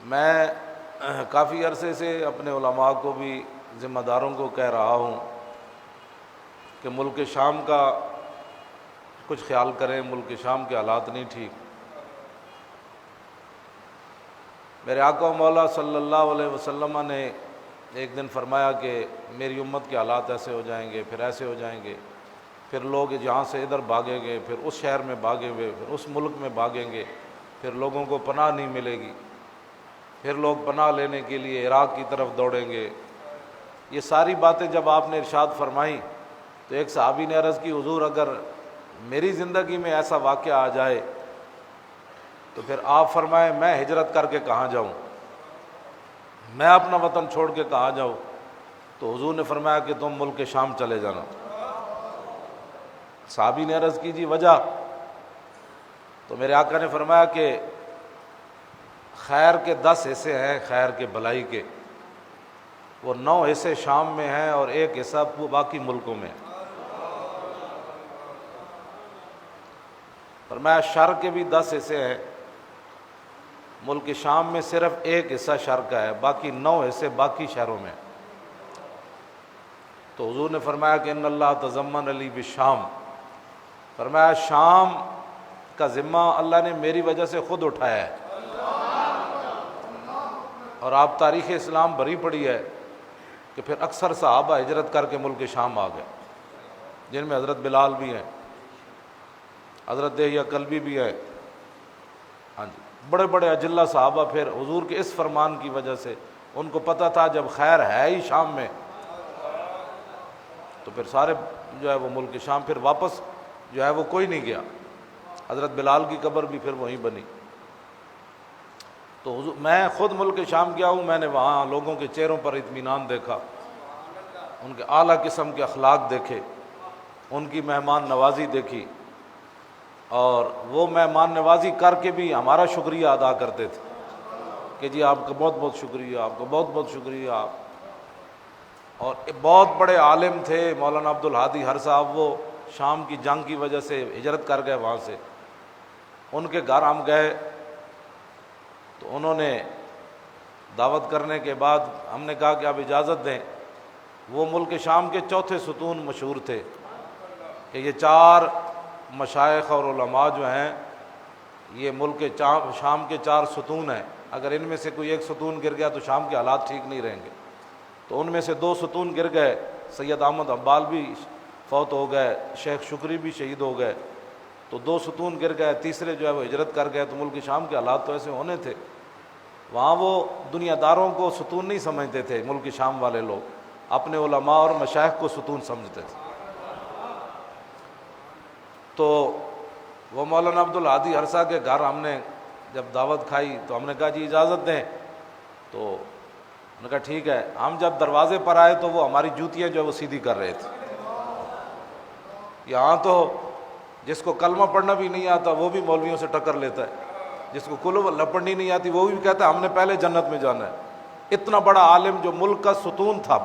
میں کافی عرصے سے اپنے علماء کو بھی ذمہ داروں کو کہہ رہا ہوں کہ ملک شام کا کچھ خیال کریں، ملک شام کے حالات نہیں ٹھیک۔ میرے آقا و مولا صلی اللہ علیہ وسلم نے ایک دن فرمایا کہ میری امت کے حالات ایسے ہو جائیں گے، پھر ایسے ہو جائیں گے، پھر لوگ یہاں سے ادھر بھاگیں گے، پھر اس شہر میں بھاگیں گے، پھر اس ملک میں بھاگیں گے، پھر لوگوں کو پناہ نہیں ملے گی، پھر لوگ پناہ لینے کے لیے عراق کی طرف دوڑیں گے۔ یہ ساری باتیں جب آپ نے ارشاد فرمائیں تو ایک صحابی نے عرض کی، حضور اگر میری زندگی میں ایسا واقعہ آ جائے تو پھر آپ فرمائیں میں ہجرت کر کے کہاں جاؤں، میں اپنا وطن چھوڑ کے کہاں جاؤں؟ تو حضور نے فرمایا کہ تم ملک شام چلے جانا۔ صحابی نے عرض کی جی وجہ؟ تو میرے آقا نے فرمایا کہ خیر کے 10 حصے ہیں، خیر کے بھلائی کے، وہ 9 حصے شام میں ہیں اور 1 حصہ باقی ملکوں میں۔ فرمایا شر کے بھی 10 حصے ہیں، ملک شام میں صرف 1 حصہ شر کا ہے، باقی 9 حصے باقی شہروں میں۔ تو حضور نے فرمایا کہ ان اللہ تضمن علی بالشام، فرمایا شام کا ذمہ اللہ نے میری وجہ سے خود اٹھایا ہے۔ اور آپ تاریخ اسلام بھری پڑی ہے کہ پھر اکثر صحابہ ہجرت کر کے ملک شام آ گئے، جن میں حضرت بلال بھی ہیں، حضرت دہیہ کلبی بھی ہے، ہاں جی، بڑے بڑے اجلہ صحابہ پھر حضور کے اس فرمان کی وجہ سے ان کو پتہ تھا جب خیر ہے ہی شام میں تو پھر سارے جو ہے وہ ملک شام، پھر واپس جو ہے وہ کوئی نہیں گیا۔ حضرت بلال کی قبر بھی پھر وہیں بنی۔ تو حضور میں خود ملک شام گیا ہوں، میں نے وہاں لوگوں کے چہروں پر اطمینان دیکھا، ان کے اعلیٰ قسم کے اخلاق دیکھے، ان کی مہمان نوازی دیکھی، اور وہ مہمان نوازی کر کے بھی ہمارا شکریہ ادا کرتے تھے کہ جی آپ کا بہت بہت شکریہ، آپ کا بہت بہت شکریہ۔ اور بہت بڑے عالم تھے مولانا عبد الہادی ہر صاحب، وہ شام کی جنگ کی وجہ سے ہجرت کر گئے وہاں سے، ان کے گھر ہم گئے تو انہوں نے دعوت کرنے کے بعد ہم نے کہا کہ آپ اجازت دیں۔ وہ ملک شام کے چوتھے ستون مشہور تھے کہ یہ 4 مشائخ اور علماء جو ہیں یہ ملک شام کے 4 ستون ہیں، اگر ان میں سے کوئی ایک ستون گر گیا تو شام کے حالات ٹھیک نہیں رہیں گے۔ تو ان میں سے 2 ستون گر گئے، سید احمد حنبال بھی فوت ہو گئے، شیخ شکری بھی شہید ہو گئے، تو 2 ستون گر گئے، تیسرے جو ہے وہ ہجرت کر گئے۔ تو ملک شام کے حالات تو ایسے ہونے تھے، وہاں وہ دنیا داروں کو ستون نہیں سمجھتے تھے، ملک شام والے لوگ اپنے علماء اور مشائخ کو ستون سمجھتے تھے۔ تو وہ مولانا عبد الہادی ہرسا کے گھر ہم نے جب دعوت کھائی تو ہم نے کہا جی اجازت دیں، تو انہوں نے کہا ٹھیک ہے۔ ہم جب دروازے پر آئے تو وہ ہماری جوتیاں جو ہے وہ سیدھی کر رہے تھے۔ یہاں تو جس کو کلمہ پڑھنا بھی نہیں آتا وہ بھی مولویوں سے ٹکر لیتا ہے، جس کو کلمہ پڑھنی نہیں آتی وہ بھی کہتا ہے ہم نے پہلے جنت میں جانا ہے۔ اتنا بڑا عالم جو ملک کا ستون تھا،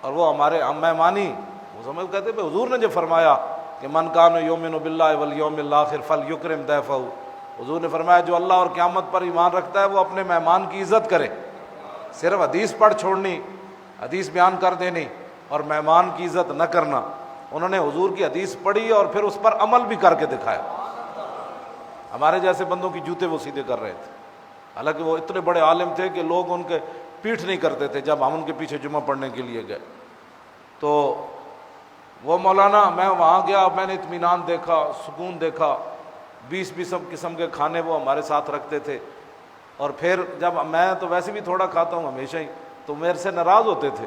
اور وہ ہمارے ہم مہمانی، وہ سمجھ کہتے ہیں حضور نے جو فرمایا کہ من کان یؤمن باللہ والیوم الآخر فلیکرم ضیفہ، حضور نے فرمایا جو اللہ اور قیامت پر ایمان رکھتا ہے وہ اپنے مہمان کی عزت کرے۔ صرف حدیث پڑھ چھوڑنی، حدیث بیان کر دینی اور مہمان کی عزت نہ کرنا، انہوں نے حضور کی حدیث پڑھی اور پھر اس پر عمل بھی کر کے دکھایا۔ ہمارے جیسے بندوں کی جوتے وہ سیدھے کر رہے تھے، حالانکہ وہ اتنے بڑے عالم تھے کہ لوگ ان کے پیٹھ نہیں کرتے تھے جب ہم ان کے پیچھے جمعہ پڑھنے کے لیے گئے۔ تو وہ مولانا، میں وہاں گیا، میں نے اطمینان دیکھا، سکون دیکھا، 20 قسم کے کھانے وہ ہمارے ساتھ رکھتے تھے۔ اور پھر جب میں تو ویسے بھی تھوڑا کھاتا ہوں ہمیشہ ہی، تو میرے سے ناراض ہوتے تھے،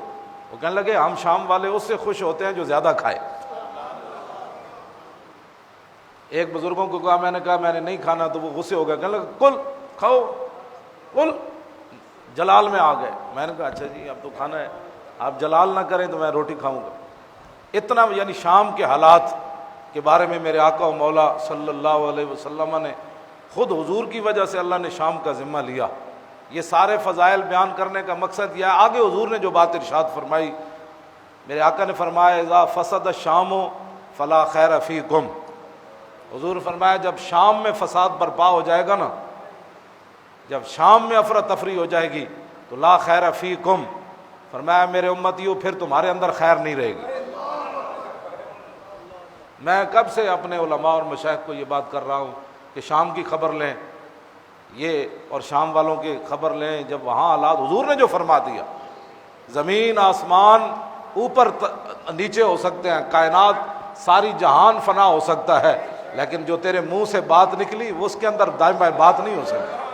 وہ کہنے لگے ہم شام والے اس سے خوش ہوتے ہیں جو زیادہ کھائے۔ ایک بزرگوں کو کہا، میں نے کہا میں نے نہیں کھانا، تو وہ غصے ہو گئے، کہنے لگے کل کھاؤ کل، جلال میں آ گئے۔ میں نے کہا اچھا جی اب تو کھانا ہے، آپ جلال نہ کریں تو میں روٹی کھاؤں گا۔ اتنا یعنی شام کے حالات کے بارے میں میرے آقا و مولا صلی اللہ علیہ وسلم نے خود حضور کی وجہ سے اللہ نے شام کا ذمہ لیا۔ یہ سارے فضائل بیان کرنے کا مقصد یہ ہے، آگے حضور نے جو بات ارشاد فرمائی، میرے آقا نے فرمایا اذا فسد الشام فلا خیر فیکم، حضور فرمایا جب شام میں فساد برپا ہو جائے گا نا، جب شام میں افراتفری ہو جائے گی تو لا خیر فیکم، فرمایا میرے امتیوں پھر تمہارے اندر خیر نہیں رہے گی۔ میں کب سے اپنے علماء اور مشائخ کو یہ بات کر رہا ہوں کہ شام کی خبر لیں، یہ اور شام والوں کی خبر لیں، جب وہاں حالات حضور نے جو فرما دیا، زمین آسمان اوپر نیچے ہو سکتے ہیں، کائنات ساری جہان فنا ہو سکتا ہے، لیکن جو تیرے منہ سے بات نکلی وہ اس کے اندر دائیں بائیں بات نہیں ہو سکتی۔